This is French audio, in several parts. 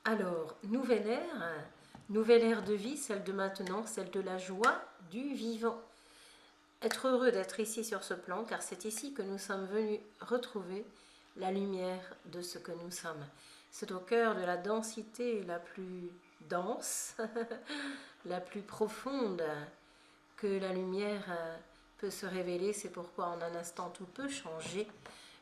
Alors, nouvelle ère de vie, celle de maintenant, celle de la joie du vivant. Être heureux d'être ici sur ce plan, car c'est ici que nous sommes venus retrouver la lumière de ce que nous sommes. C'est au cœur de la densité la plus dense, la plus profonde, que la lumière peut se révéler. C'est pourquoi en un instant tout peut changer.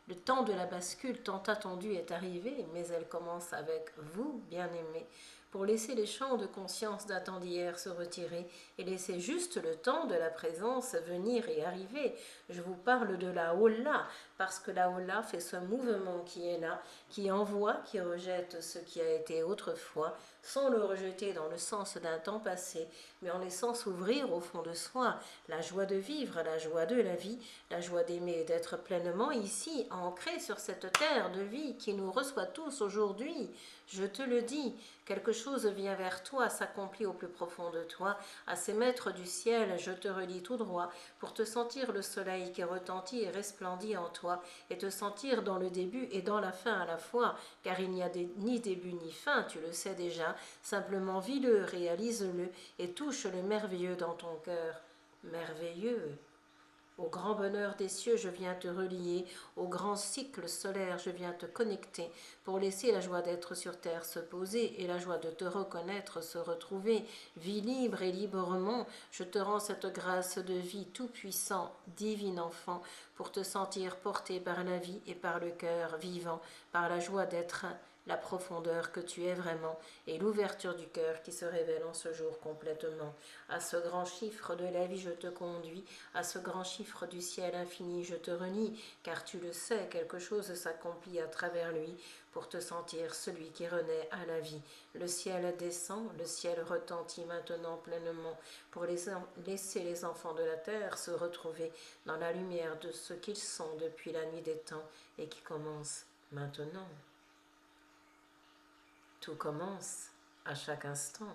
Le temps de la bascule tant attendu est arrivé, mais elle commence avec vous, bien-aimés, pour laisser les champs de conscience datant d'hier se retirer et laisser juste le temps de la présence venir et arriver. Je vous parle de la Holla, parce que la Holla fait ce mouvement qui est là, qui envoie, qui rejette ce qui a été autrefois, sans le rejeter dans le sens d'un temps passé, mais en laissant s'ouvrir au fond de soi la joie de vivre, la joie de la vie, la joie d'aimer et d'être pleinement ici, ancré sur cette terre de vie qui nous reçoit tous aujourd'hui. Je te le dis, quelque chose vient vers toi, s'accomplit au plus profond de toi. À ces maîtres du ciel, je te relis tout droit pour te sentir le soleil qui retentit et resplendit en toi et te sentir dans le début et dans la fin à la fois, car il n'y a ni début ni fin, tu le sais déjà. Simplement vis-le, réalise-le et touche le merveilleux dans ton cœur. Merveilleux. Au grand bonheur des cieux, je viens te relier. Au grand cycle solaire, je viens te connecter pour laisser la joie d'être sur terre se poser et la joie de te reconnaître se retrouver. Vis libre et librement, je te rends cette grâce de vie tout-puissant, divine enfant, pour te sentir porté par la vie et par le cœur vivant, par la joie d'être la profondeur que tu es vraiment et l'ouverture du cœur qui se révèle en ce jour complètement. À ce grand chiffre de la vie, je te conduis, à ce grand chiffre du ciel infini, je te renie, car tu le sais, quelque chose s'accomplit à travers lui pour te sentir celui qui renaît à la vie. Le ciel descend, le ciel retentit maintenant pleinement pour laisser les enfants de la terre se retrouver dans la lumière de ce qu'ils sont depuis la nuit des temps et qui commence maintenant. Tout commence à chaque instant.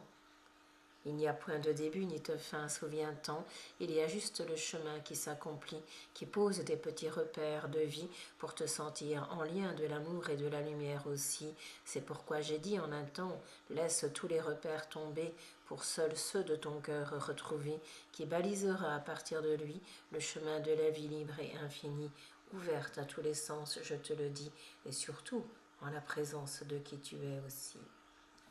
Il n'y a point de début ni de fin, souviens-t'en, il y a juste le chemin qui s'accomplit, qui pose des petits repères de vie pour te sentir en lien de l'amour et de la lumière aussi. C'est pourquoi j'ai dit en un temps, laisse tous les repères tomber pour seuls ceux de ton cœur retrouvés, qui balisera à partir de lui le chemin de la vie libre et infinie, ouverte à tous les sens, je te le dis, et surtout en la présence de qui tu es aussi.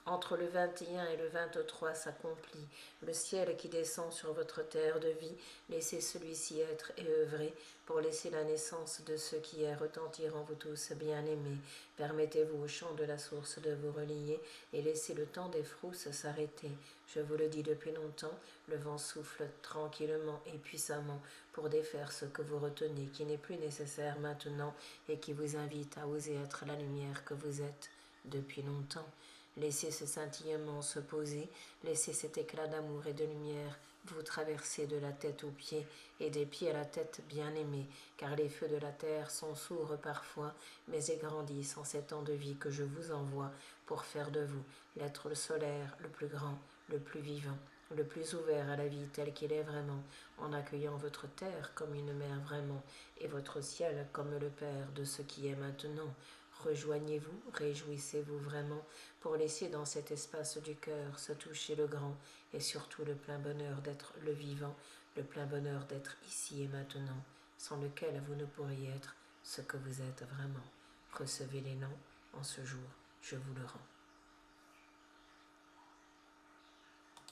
Entre le 21 et le 23 s'accomplit le ciel qui descend sur votre terre de vie. Laissez celui-ci être et œuvrer pour laisser la naissance de ce qui est retentir en vous tous bien-aimés. Permettez-vous au chant de la source de vous relier et laissez le temps des frousses s'arrêter. Je vous le dis depuis longtemps, le vent souffle tranquillement et puissamment pour défaire ce que vous retenez, qui n'est plus nécessaire maintenant et qui vous invite à oser être la lumière que vous êtes depuis longtemps. Laissez ce scintillement se poser, laissez cet éclat d'amour et de lumière vous traverser de la tête aux pieds et des pieds à la tête bien-aimée, car les feux de la terre sont sourds parfois, mais ils grandissent en ces temps de vie que je vous envoie pour faire de vous l'être solaire le plus grand, le plus vivant, le plus ouvert à la vie tel qu'il est vraiment, en accueillant votre terre comme une mère vraiment, et votre ciel comme le Père de ce qui est maintenant. Rejoignez-vous, réjouissez-vous vraiment pour laisser dans cet espace du cœur se toucher le grand et surtout le plein bonheur d'être le vivant, le plein bonheur d'être ici et maintenant, sans lequel vous ne pourriez être ce que vous êtes vraiment. Recevez les noms en ce jour, je vous le rends.